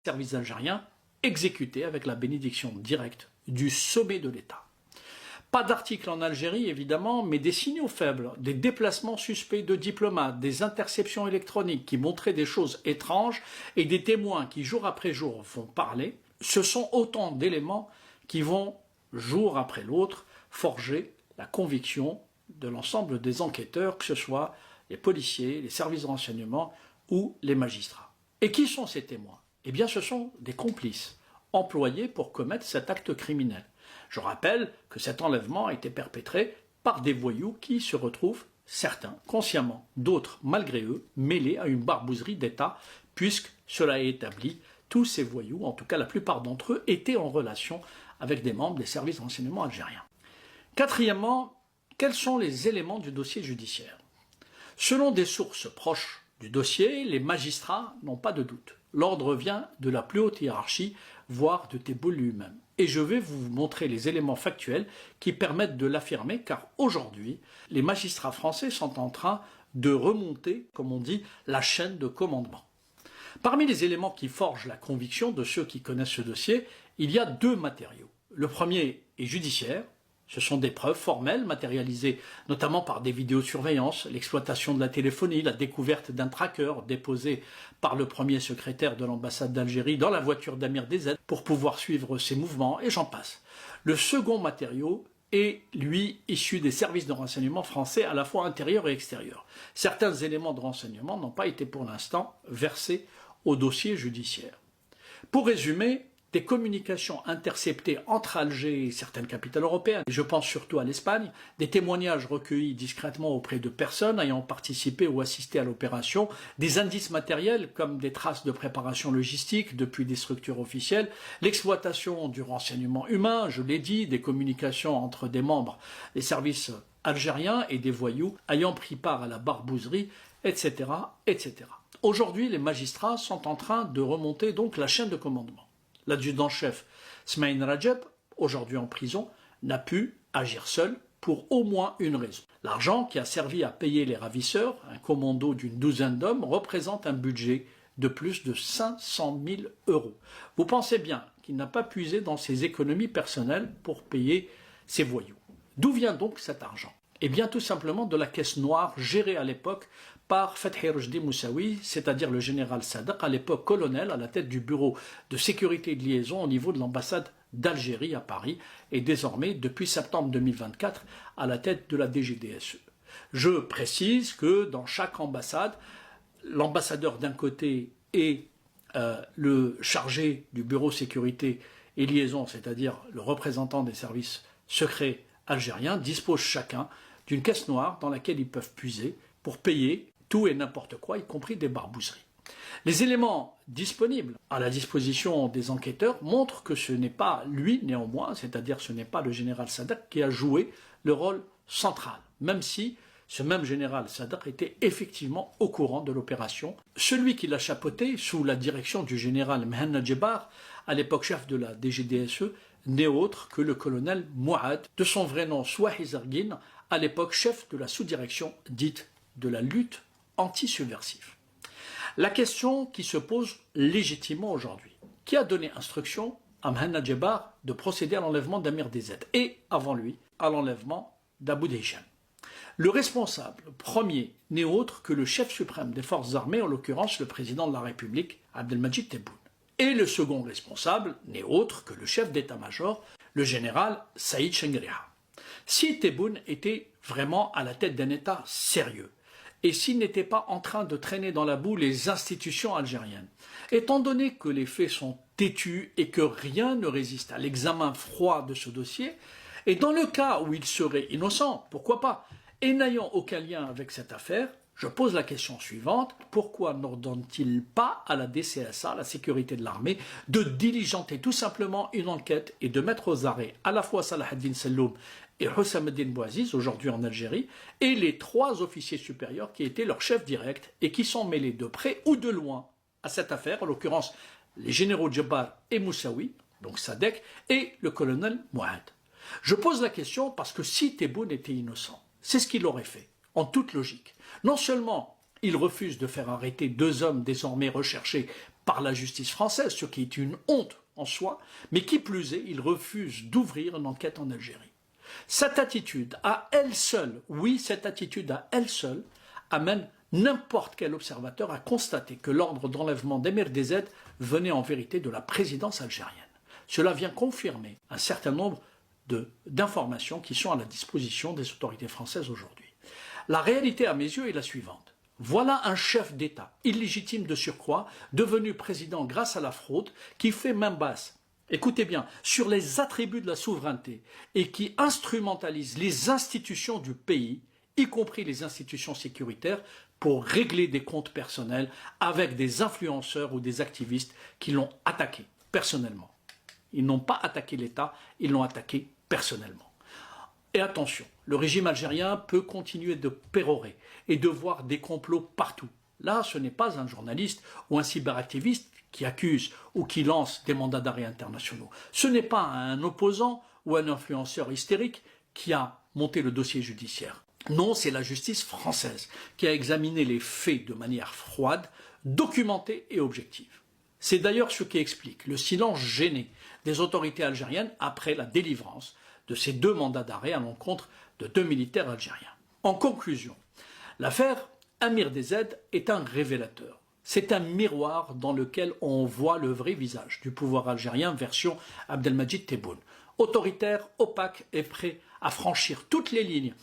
services algériens exécutés avec la bénédiction directe du sommet de l'État. Pas d'article en Algérie, évidemment, mais des signaux faibles, des déplacements suspects de diplomates, des interceptions électroniques qui montraient des choses étranges et des témoins qui, jour après jour, vont parler. Ce sont autant d'éléments qui vont, jour après l'autre, forger la conviction de l'ensemble des enquêteurs, que ce soit les policiers, les services de renseignement ou les magistrats. Et qui sont ces témoins? Eh bien, ce sont des complices employés pour commettre cet acte criminel. Je rappelle que cet enlèvement a été perpétré par des voyous qui se retrouvent, certains consciemment, d'autres malgré eux, mêlés à une barbouzerie d'État, puisque cela est établi, tous ces voyous, en tout cas la plupart d'entre eux, étaient en relation avec des membres des services de renseignement algériens. Quatrièmement, quels sont les éléments du dossier judiciaire? Selon des sources proches du dossier, les magistrats n'ont pas de doute. L'ordre vient de la plus haute hiérarchie, voire de Tebboune lui-même. Et je vais vous montrer les éléments factuels qui permettent de l'affirmer, car aujourd'hui, les magistrats français sont en train de remonter, comme on dit, la chaîne de commandement. Parmi les éléments qui forgent la conviction de ceux qui connaissent ce dossier, il y a deux matériaux. Le premier est judiciaire. Ce sont des preuves formelles matérialisées notamment par des vidéosurveillances, l'exploitation de la téléphonie, la découverte d'un tracker déposé par le premier secrétaire de l'ambassade d'Algérie dans la voiture d'Amir DZ pour pouvoir suivre ses mouvements, et j'en passe. Le second matériau est, lui, issu des services de renseignement français à la fois intérieurs et extérieurs. Certains éléments de renseignement n'ont pas été pour l'instant versés au dossier judiciaire. Pour résumer, des communications interceptées entre Alger et certaines capitales européennes, et je pense surtout à l'Espagne, des témoignages recueillis discrètement auprès de personnes ayant participé ou assisté à l'opération, des indices matériels comme des traces de préparation logistique depuis des structures officielles, l'exploitation du renseignement humain, je l'ai dit, des communications entre des membres des services algériens et des voyous ayant pris part à la barbouzerie, etc., etc. Aujourd'hui, les magistrats sont en train de remonter donc la chaîne de commandement. L'adjudant-chef Smaïn Rajab, aujourd'hui en prison, n'a pu agir seul pour au moins une raison. L'argent qui a servi à payer les ravisseurs, un commando d'une douzaine d'hommes, représente un budget de plus de 500 000 €. Vous pensez bien qu'il n'a pas puisé dans ses économies personnelles pour payer ses voyous. D'où vient donc cet argent? Eh bien tout simplement de la caisse noire gérée à l'époque par Fethi Rojdi Moussaoui, c'est-à-dire le général Sadak, à l'époque colonel, à la tête du bureau de sécurité et de liaison au niveau de l'ambassade d'Algérie à Paris, et désormais, depuis septembre 2024, à la tête de la DGDSE. Je précise que dans chaque ambassade, l'ambassadeur d'un côté et le chargé du bureau sécurité et liaison, c'est-à-dire le représentant des services secrets algériens, disposent chacun d'une caisse noire dans laquelle ils peuvent puiser pour payer tout et n'importe quoi, y compris des barbouzeries. Les éléments disponibles à la disposition des enquêteurs montrent que ce n'est pas lui, néanmoins, c'est-à-dire ce n'est pas le général Sadak qui a joué le rôle central, même si ce même général Sadak était effectivement au courant de l'opération. Celui qui l'a chapeauté sous la direction du général Mhenna Djebar, à l'époque chef de la DGDSE, n'est autre que le colonel Mouad, de son vrai nom Souahi Zargin, à l'époque chef de la sous-direction dite de la lutte anti-subversive. La question qui se pose légitimement aujourd'hui, qui a donné instruction à Mhenna Djebar de procéder à l'enlèvement d'Amir DZ et, avant lui, à l'enlèvement d'Abu Hicham? Le responsable premier n'est autre que le chef suprême des forces armées, en l'occurrence le président de la République, Abdelmadjid Tebboune. Et le second responsable n'est autre que le chef d'état-major, le général Saïd Chengriha. Si Tebboune était vraiment à la tête d'un État sérieux, et s'il n'était pas en train de traîner dans la boue les institutions algériennes, étant donné que les faits sont têtus et que rien ne résiste à l'examen froid de ce dossier, et dans le cas où il serait innocent, pourquoi pas, et n'ayant aucun lien avec cette affaire, je pose la question suivante: pourquoi n'ordonne-t-il pas à la DCSA, la sécurité de l'armée, de diligenter tout simplement une enquête et de mettre aux arrêts à la fois Salah ad-Din Selloum et Hussam ad-Din Bouaziz, aujourd'hui en Algérie, et les 3 officiers supérieurs qui étaient leurs chefs directs et qui sont mêlés de près ou de loin à cette affaire, en l'occurrence les généraux Djebar et Moussaoui, donc Sadek, et le colonel Mouad. Je pose la question parce que si Tebboune était innocent, c'est ce qu'il aurait fait, en toute logique. Non seulement il refuse de faire arrêter 2 hommes désormais recherchés par la justice française, ce qui est une honte en soi, mais qui plus est, il refuse d'ouvrir une enquête en Algérie. Cette attitude à elle seule, oui, cette attitude à elle seule, amène n'importe quel observateur à constater que l'ordre d'enlèvement d'Emir DZ venait en vérité de la présidence algérienne. Cela vient confirmer un certain nombre d'informations qui sont à la disposition des autorités françaises aujourd'hui. La réalité à mes yeux est la suivante. Voilà un chef d'État, illégitime de surcroît, devenu président grâce à la fraude, qui fait main basse, écoutez bien, sur les attributs de la souveraineté et qui instrumentalise les institutions du pays, y compris les institutions sécuritaires, pour régler des comptes personnels avec des influenceurs ou des activistes qui l'ont attaqué personnellement. Ils n'ont pas attaqué l'État, ils l'ont attaqué personnellement. Et attention, le régime algérien peut continuer de pérorer et de voir des complots partout. Là, ce n'est pas un journaliste ou un cyberactiviste qui accuse ou qui lance des mandats d'arrêt internationaux. Ce n'est pas un opposant ou un influenceur hystérique qui a monté le dossier judiciaire. Non, c'est la justice française qui a examiné les faits de manière froide, documentée et objective. C'est d'ailleurs ce qui explique le silence gêné des autorités algériennes après la délivrance de ces 2 mandats d'arrêt à l'encontre de 2 militaires algériens. En conclusion, l'affaire Amir DZ est un révélateur. C'est un miroir dans lequel on voit le vrai visage du pouvoir algérien version Abdelmadjid Tebboune. Autoritaire, opaque et prêt à franchir toutes les lignes